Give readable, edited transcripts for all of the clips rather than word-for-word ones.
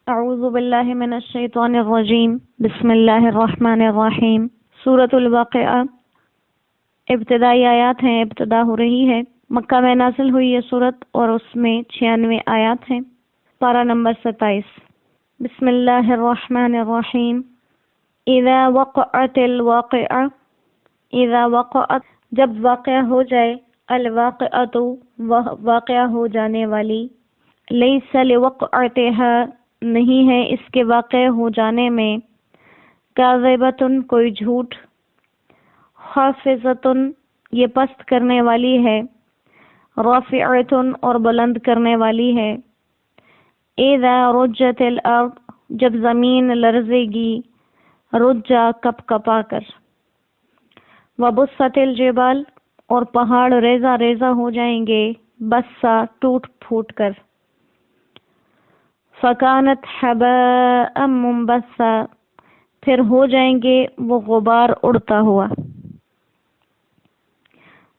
اعوذ باللہ من الشیطان الرجیم بسم اللہ الرحمن الرحیم۔ سورۃ الواقعہ ابتدائی آیات ہیں، ابتدا ہو رہی ہے۔ مکہ میں نازل ہوئی یہ سورت اور اس میں 96 آیات ہیں۔ پارہ نمبر 27۔ بسم اللہ الرحمن الرحیم۔ اذا وقعت الواقعہ، اذا وقعت جب واقعہ ہو جائے، الواقعۃ واقعہ ہو جانے والی، لیس لوقعتها نہیں ہے اس کے واقع ہو جانے میں، کاذبۃ کوئی جھوٹ، خافضۃ یہ پست کرنے والی ہے، رافعۃ اور بلند کرنے والی ہے، اذا رجت الارض جب زمین لرزے گی، رجا کپ کپا کر، وبست الجبال اور پہاڑ ریزہ ریزہ ہو جائیں گے، بسا ٹوٹ پھوٹ کر، فکانت حباء منبثا پھر ہو جائیں گے وہ غبار اڑتا ہوا،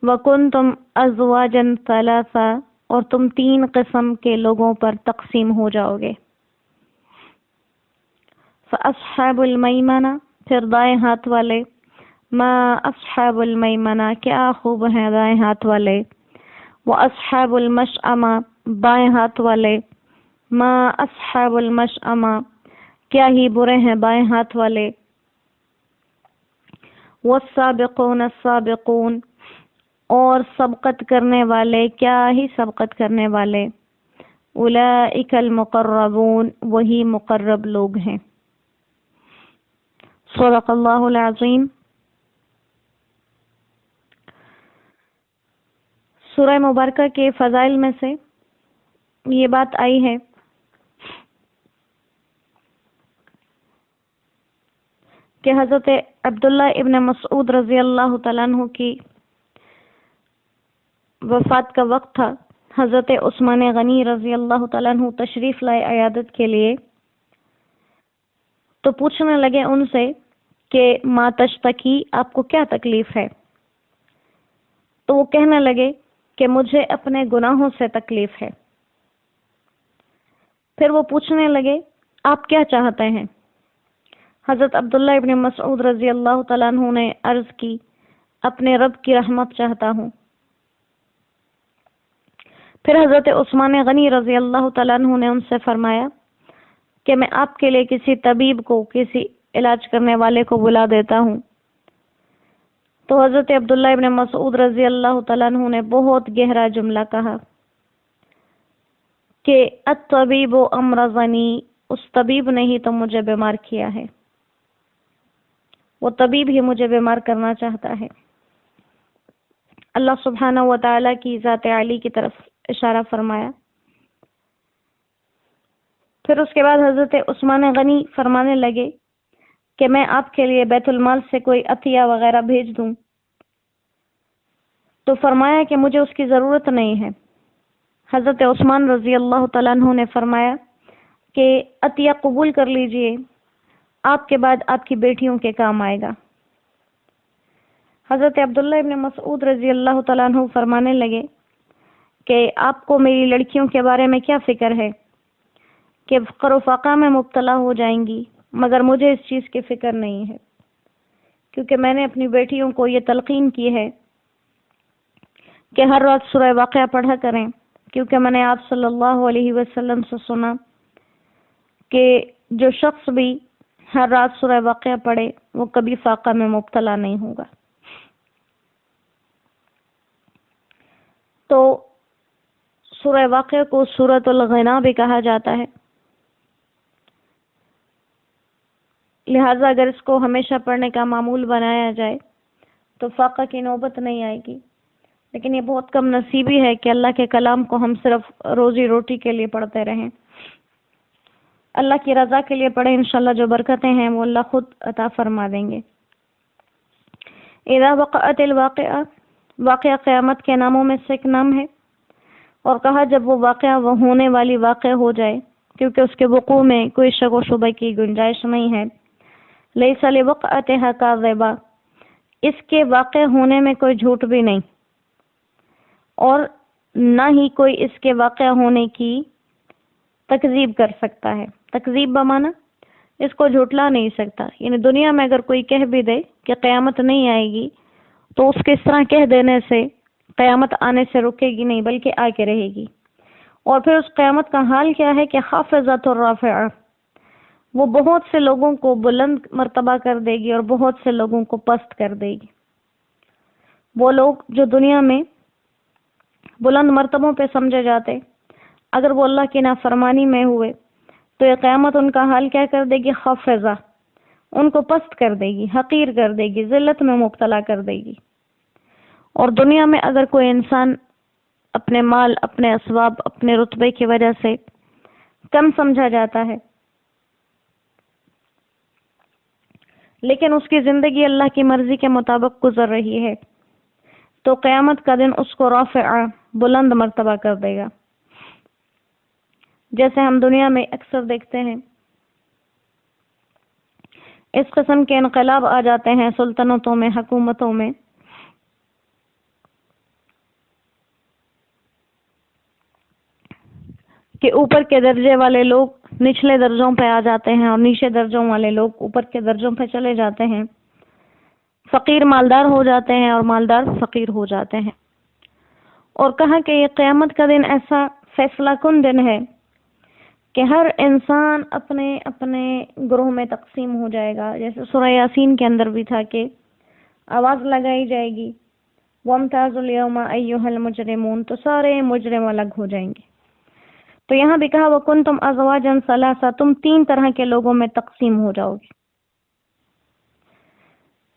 وکنتم ازواجا ثلاثا اور تم 3 قسم کے لوگوں پر تقسیم ہو جاؤ گے، فاصحاب المیمنہ پھر دائیں ہاتھ والے، ما اصحاب المیمنہ کیا خوب ہیں دائیں ہاتھ والے، واصحاب المشأمہ بائیں ہاتھ والے، ما اصحاب المشأمہ کیا ہی برے ہیں بائیں ہاتھ والے، والسابقون السابقون اور سبقت کرنے والے کیا ہی سبقت کرنے والے، اولئک المقربون وہی مقرب لوگ ہیں۔ صدق اللہ العظیم۔ سورہ مبارکہ کے فضائل میں سے یہ بات آئی ہے کہ حضرت عبداللہ ابن مسعود رضی اللہ تعالیٰ عنہ کی وفات کا وقت تھا۔ حضرت عثمان غنی رضی اللہ تعالیٰ عنہ تشریف لائے عیادت کے لیے، تو پوچھنے لگے ان سے کہ ما تشتکی آپ کو کیا تکلیف ہے؟ تو وہ کہنے لگے کہ مجھے اپنے گناہوں سے تکلیف ہے۔ پھر وہ پوچھنے لگے آپ کیا چاہتے ہیں؟ حضرت عبداللہ ابن مسعود رضی اللہ تعالیٰ عنہ نے عرض کی اپنے رب کی رحمت چاہتا ہوں۔ پھر حضرت عثمان غنی رضی اللہ تعالیٰ عنہ نے ان سے فرمایا کہ میں آپ کے لیے کسی طبیب کو، کسی علاج کرنے والے کو بلا دیتا ہوں۔ تو حضرت عبداللہ ابن مسعود رضی اللہ تعالیٰ عنہ نے بہت گہرا جملہ کہا کہ الطبیب امرضنی، اس طبیب نے ہی تو مجھے بیمار کیا ہے، وہ طبیب ہی مجھے بیمار کرنا چاہتا ہے۔ اللہ سبحانہ و تعالیٰ کی ذات عالی کی طرف اشارہ فرمایا۔ پھر اس کے بعد حضرت عثمان غنی فرمانے لگے کہ میں آپ کے لیے بیت المال سے کوئی عطیہ وغیرہ بھیج دوں؟ تو فرمایا کہ مجھے اس کی ضرورت نہیں ہے۔ حضرت عثمان رضی اللہ تعالیٰ عنہ نے فرمایا کہ عطیہ قبول کر لیجئے، آپ کے بعد آپ کی بیٹیوں کے کام آئے گا۔ حضرت عبداللہ ابن مسعود رضی اللہ تعالیٰ عنہ فرمانے لگے کہ آپ کو میری لڑکیوں کے بارے میں کیا فکر ہے کہ فقر و فاقہ میں مبتلا ہو جائیں گی، مگر مجھے اس چیز کی فکر نہیں ہے، کیونکہ میں نے اپنی بیٹیوں کو یہ تلقین کی ہے کہ ہر رات سورہ واقعہ پڑھا کریں، کیونکہ میں نے آپ صلی اللہ علیہ وسلم سے سنا کہ جو شخص بھی ہر رات سورہ واقعہ پڑھے وہ کبھی فاقہ میں مبتلا نہیں ہوگا۔ تو سورہ واقعہ کو سورۃ الغنا بھی کہا جاتا ہے، لہٰذا اگر اس کو ہمیشہ پڑھنے کا معمول بنایا جائے تو فاقہ کی نوبت نہیں آئے گی۔ لیکن یہ بہت کم نصیبی ہے کہ اللہ کے کلام کو ہم صرف روزی روٹی کے لیے پڑھتے رہیں۔ اللہ کی رضا کے لیے پڑھیں، انشاءاللہ جو برکتیں ہیں وہ اللہ خود عطا فرما دیں گے۔ اذا وقعت الواقعہ، واقعہ قیامت کے ناموں میں سے ایک نام ہے، اور کہا جب وہ واقعہ وہ ہونے والی واقع ہو جائے، کیونکہ اس کے وقوع میں کوئی شک و شبہ کی گنجائش نہیں ہے۔ لیس لوقعتها کاذبہ، اس کے واقع ہونے میں کوئی جھوٹ بھی نہیں، اور نہ ہی کوئی اس کے واقع ہونے کی تکذیب کر سکتا ہے۔ تکذیب بمانا اس کو جھٹلا نہیں سکتا، یعنی دنیا میں اگر کوئی کہہ بھی دے کہ قیامت نہیں آئے گی تو اس کے اس طرح کہہ دینے سے قیامت آنے سے رکے گی نہیں، بلکہ آ کے رہے گی۔ اور پھر اس قیامت کا حال کیا ہے کہ خافضۃ الرافعہ، وہ بہت سے لوگوں کو بلند مرتبہ کر دے گی اور بہت سے لوگوں کو پست کر دے گی۔ وہ لوگ جو دنیا میں بلند مرتبوں پہ سمجھے جاتے، اگر وہ اللہ کی نافرمانی میں ہوئے تو یہ قیامت ان کا حال کیا کر دے گی؟ خافضہ، ان کو پست کر دے گی، حقیر کر دے گی، ذلت میں مبتلا کر دے گی۔ اور دنیا میں اگر کوئی انسان اپنے مال، اپنے اسباب، اپنے رتبے کی وجہ سے کم سمجھا جاتا ہے، لیکن اس کی زندگی اللہ کی مرضی کے مطابق گزر رہی ہے، تو قیامت کا دن اس کو رافعہ، بلند مرتبہ کر دے گا۔ جیسے ہم دنیا میں اکثر دیکھتے ہیں اس قسم کے انقلاب آ جاتے ہیں سلطنتوں میں، حکومتوں میں، کہ اوپر کے درجے والے لوگ نچلے درجوں پہ آ جاتے ہیں اور نیچے درجوں والے لوگ اوپر کے درجوں پہ چلے جاتے ہیں، فقیر مالدار ہو جاتے ہیں اور مالدار فقیر ہو جاتے ہیں۔ اور کہا کہ یہ قیامت کا دن ایسا فیصلہ کن دن ہے کہ ہر انسان اپنے اپنے گروہ میں تقسیم ہو جائے گا۔ جیسے سورہ یاسین کے اندر بھی تھا کہ آواز لگائی جائے گی وَامْتَازُوا الْيَوْمَ أَيُّهَا الْمُجْرِمُونَ، تو سارے مجرم الگ ہو جائیں گے۔ تو یہاں بھی کہا وَكُنْتُمْ أَزْوَاجًا ثَلَاثًا، تم 3 طرح کے لوگوں میں تقسیم ہو جاؤ گے۔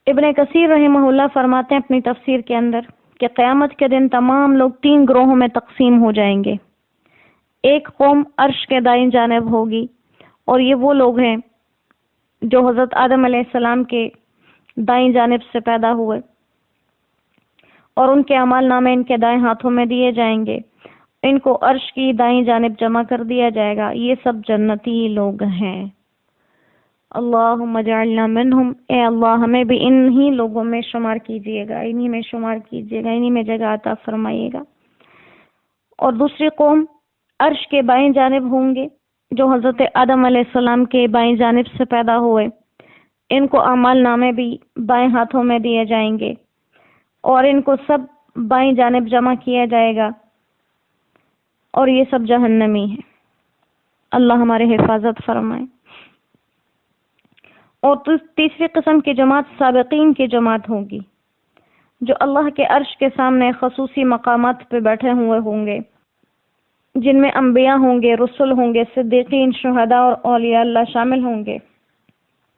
ابن کثیر رحمہ اللہ فرماتے ہیں اپنی تفسیر کے اندر کہ قیامت کے دن تمام لوگ 3 گروہوں میں تقسیم ہو جائیں گے۔ ایک قوم عرش کے دائیں جانب ہوگی، اور یہ وہ لوگ ہیں جو حضرت آدم علیہ السلام کے دائیں جانب سے پیدا ہوئے، اور ان کے اعمال نامے ان کے دائیں ہاتھوں میں دیے جائیں گے، ان کو عرش کی دائیں جانب جمع کر دیا جائے گا۔ یہ سب جنتی لوگ ہیں۔ اللہم اجعلنا منہم، اے اللہ ہمیں بھی انہی لوگوں میں شمار کیجئے گا، انہی میں شمار کیجئے گا، انہی میں جگہ عطا فرمائیے گا۔ اور دوسری قوم عرش کے بائیں جانب ہوں گے، جو حضرت آدم علیہ السلام کے بائیں جانب سے پیدا ہوئے، ان کو اعمال نامے بھی بائیں ہاتھوں میں دیے جائیں گے، اور ان کو سب بائیں جانب جمع کیا جائے گا، اور یہ سب جہنمی ہیں۔ اللہ ہمارے حفاظت فرمائے۔ اور تیسری قسم کی جماعت سابقین کی جماعت ہوگی، جو اللہ کے عرش کے سامنے خصوصی مقامات پہ بیٹھے ہوئے ہوں گے، جن میں انبیاء ہوں گے، رسل ہوں گے، صدیقین، شہداء اور اولیاء اللہ شامل ہوں گے،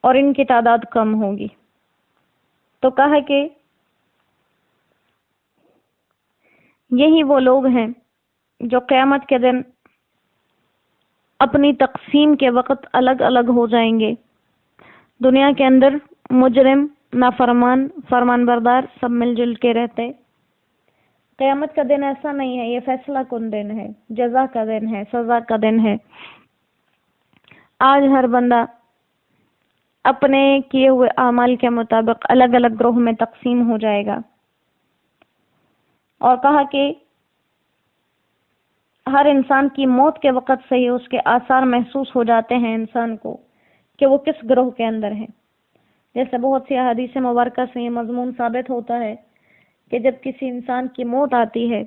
اور ان کی تعداد کم ہوگی۔ تو کہا کہ یہی وہ لوگ ہیں جو قیامت کے دن اپنی تقسیم کے وقت الگ الگ ہو جائیں گے۔ دنیا کے اندر مجرم، نافرمان، فرمان بردار سب مل جل کے رہتے۔ قیامت کا دن ایسا نہیں ہے، یہ فیصلہ کن دن ہے، جزا کا دن ہے، سزا کا دن ہے۔ آج ہر بندہ اپنے کیے ہوئے اعمال کے مطابق الگ الگ گروہ میں تقسیم ہو جائے گا۔ اور کہا کہ ہر انسان کی موت کے وقت سے ہی اس کے آثار محسوس ہو جاتے ہیں انسان کو کہ وہ کس گروہ کے اندر ہے۔ جیسے بہت سی احادیث مبارکہ سے یہ مضمون ثابت ہوتا ہے کہ جب کسی انسان کی موت آتی ہے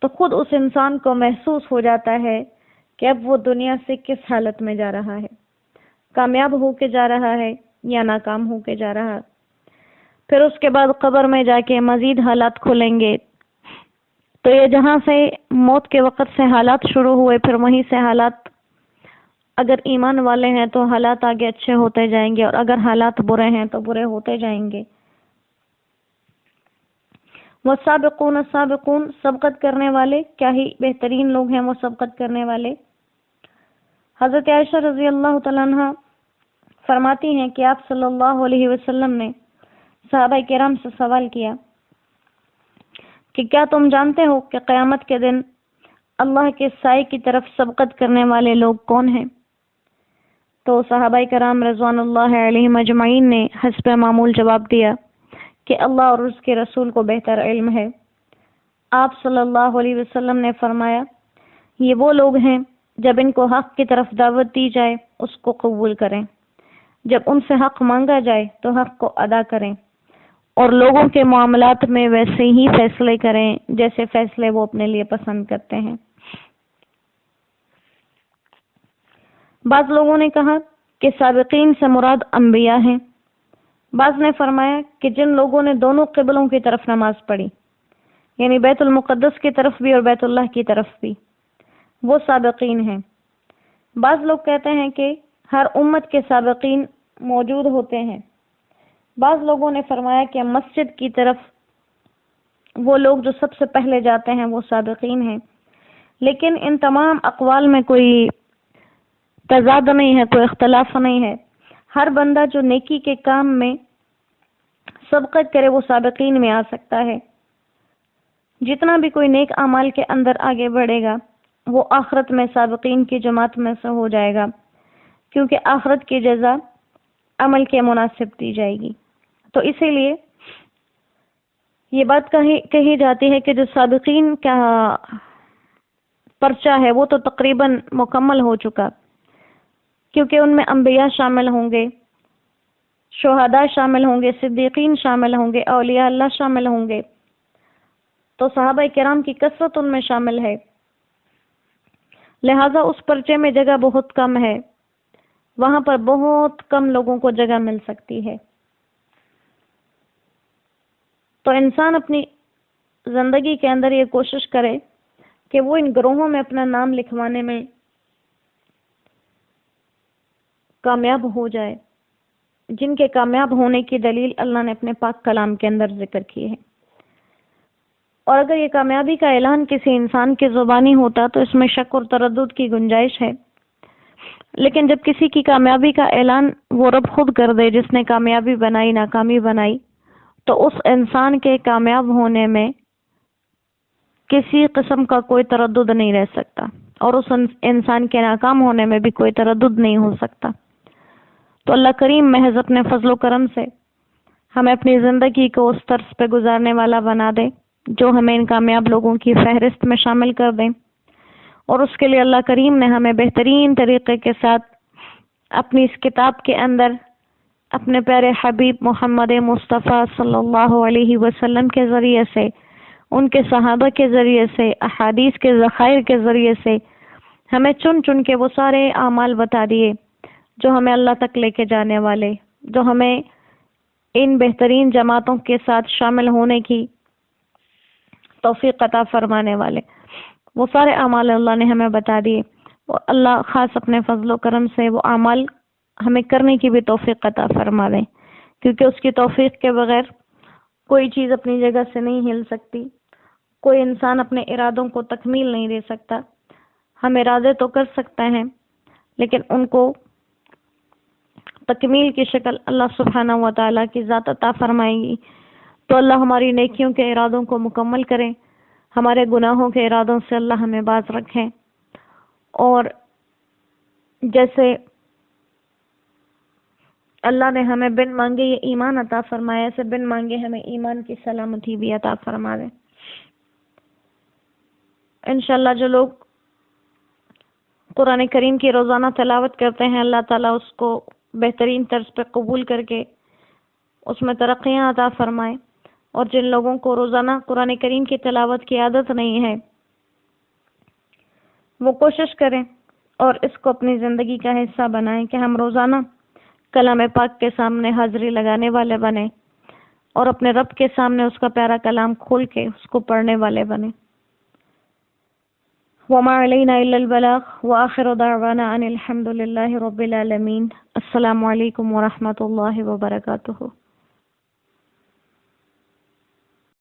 تو خود اس انسان کو محسوس ہو جاتا ہے کہ اب وہ دنیا سے کس حالت میں جا رہا ہے، کامیاب ہو کے جا رہا ہے یا ناکام ہو کے جا رہا ہے۔ پھر اس کے بعد قبر میں جا کے مزید حالات کھلیں گے۔ تو یہ جہاں سے موت کے وقت سے حالات شروع ہوئے، پھر وہیں سے حالات، اگر ایمان والے ہیں تو حالات آگے اچھے ہوتے جائیں گے، اور اگر حالات برے ہیں تو برے ہوتے جائیں گے۔ والسابقون السابقون، سبقت کرنے والے، کیا ہی بہترین لوگ ہیں وہ سبقت کرنے والے۔ حضرت عائشہ رضی اللہ تعالیٰ عنہ فرماتی ہیں کہ آپ صلی اللہ علیہ وسلم نے صحابہ کرام سے سوال کیا کہ کیا تم جانتے ہو کہ قیامت کے دن اللہ کے سائے کی طرف سبقت کرنے والے لوگ کون ہیں؟ تو صحابہ کرام رضوان اللہ علیہم اجمعین نے حسب معمول جواب دیا کہ اللہ اور اس کے رسول کو بہتر علم ہے۔ آپ صلی اللہ علیہ وسلم نے فرمایا یہ وہ لوگ ہیں جب ان کو حق کی طرف دعوت دی جائے اس کو قبول کریں، جب ان سے حق مانگا جائے تو حق کو ادا کریں، اور لوگوں کے معاملات میں ویسے ہی فیصلے کریں جیسے فیصلے وہ اپنے لیے پسند کرتے ہیں۔ بعض لوگوں نے کہا کہ سابقین سے مراد انبیاء ہیں، بعض نے فرمایا کہ جن لوگوں نے دونوں قبلوں کی طرف نماز پڑھی، یعنی بیت المقدس کی طرف بھی اور بیت اللہ کی طرف بھی، وہ سابقین ہیں۔ بعض لوگ کہتے ہیں کہ ہر امت کے سابقین موجود ہوتے ہیں۔ بعض لوگوں نے فرمایا کہ مسجد کی طرف وہ لوگ جو سب سے پہلے جاتے ہیں وہ سابقین ہیں۔ لیکن ان تمام اقوال میں کوئی تضاد نہیں ہے، کوئی اختلاف نہیں ہے۔ ہر بندہ جو نیکی کے کام میں سبقت کرے وہ سابقین میں آ سکتا ہے۔ جتنا بھی کوئی نیک اعمال کے اندر آگے بڑھے گا وہ آخرت میں سابقین کی جماعت میں سے ہو جائے گا، کیونکہ آخرت کی جزا عمل کے مناسب دی جائے گی۔ تو اسی لیے یہ بات کہی جاتی ہے کہ جو سابقین کا پرچہ ہے وہ تو تقریباً مکمل ہو چکا، کیونکہ ان میں انبیاء شامل ہوں گے، شہداء شامل ہوں گے، صدیقین شامل ہوں گے، اولیاء اللہ شامل ہوں گے، تو صحابہ کرام کی کثرت ان میں شامل ہے۔ لہذا اس پرچے میں جگہ بہت کم ہے، وہاں پر بہت کم لوگوں کو جگہ مل سکتی ہے۔ تو انسان اپنی زندگی کے اندر یہ کوشش کرے کہ وہ ان گروہوں میں اپنا نام لکھوانے میں کامیاب ہو جائے، جن کے کامیاب ہونے کی دلیل اللہ نے اپنے پاک کلام کے اندر ذکر کی ہے۔ اور اگر یہ کامیابی کا اعلان کسی انسان کی زبانی ہوتا تو اس میں شک اور تردد کی گنجائش ہے، لیکن جب کسی کی کامیابی کا اعلان وہ رب خود کر دے جس نے کامیابی بنائی، ناکامی بنائی، تو اس انسان کے کامیاب ہونے میں کسی قسم کا کوئی تردد نہیں رہ سکتا، اور اس انسان کے ناکام ہونے میں بھی کوئی تردد نہیں ہو سکتا۔ تو اللہ کریم محض اپنے فضل و کرم سے ہمیں اپنی زندگی کو اس طرز پہ گزارنے والا بنا دے جو ہمیں ان کامیاب لوگوں کی فہرست میں شامل کر دیں، اور اس کے لیے اللہ کریم نے ہمیں بہترین طریقے کے ساتھ اپنی اس کتاب کے اندر اپنے پیارے حبیب محمد مصطفیٰ صلی اللہ علیہ وسلم کے ذریعے سے، ان کے صحابہ کے ذریعے سے، احادیث کے ذخائر کے ذریعے سے ہمیں چن چن کے وہ سارے اعمال بتا دیے جو ہمیں اللہ تک لے کے جانے والے، جو ہمیں ان بہترین جماعتوں کے ساتھ شامل ہونے کی توفیق عطا فرمانے والے، وہ سارے اعمال اللہ نے ہمیں بتا دیے۔ اور اللہ خاص اپنے فضل و کرم سے وہ اعمال ہمیں کرنے کی بھی توفیق عطا فرما دیں، کیونکہ اس کی توفیق کے بغیر کوئی چیز اپنی جگہ سے نہیں ہل سکتی، کوئی انسان اپنے ارادوں کو تکمیل نہیں دے سکتا۔ ہم ارادے تو کر سکتے ہیں لیکن ان کو تکمیل کی شکل اللہ سبحانہ و تعالیٰ کی ذات عطا فرمائے گی۔ تو اللہ ہماری نیکیوں کے ارادوں کو مکمل کریں، ہمارے گناہوں کے ارادوں سے اللہ ہمیں باز رکھیں، اور جیسے اللہ نے ہمیں بن مانگے یہ ایمان عطا فرمایا، ایسے بن مانگے ہمیں ایمان کی سلامتی بھی عطا فرما دیں۔ انشاءاللہ جو لوگ قرآن کریم کی روزانہ تلاوت کرتے ہیں اللہ تعالیٰ اس کو بہترین طرز پہ قبول کر کے اس میں ترقیاں عطا فرمائے، اور جن لوگوں کو روزانہ قرآن کریم کی تلاوت کی عادت نہیں ہے وہ کوشش کریں اور اس کو اپنی زندگی کا حصہ بنائیں کہ ہم روزانہ کلام پاک کے سامنے حاضری لگانے والے بنیں اور اپنے رب کے سامنے اس کا پیارا کلام کھول کے اس کو پڑھنے والے بنیں۔ وما علینا الا البلاغ وآخر دعوانا ان الحمد للہ رب العالمین۔ السلام علیکم ورحمۃ اللہ وبرکاتہ۔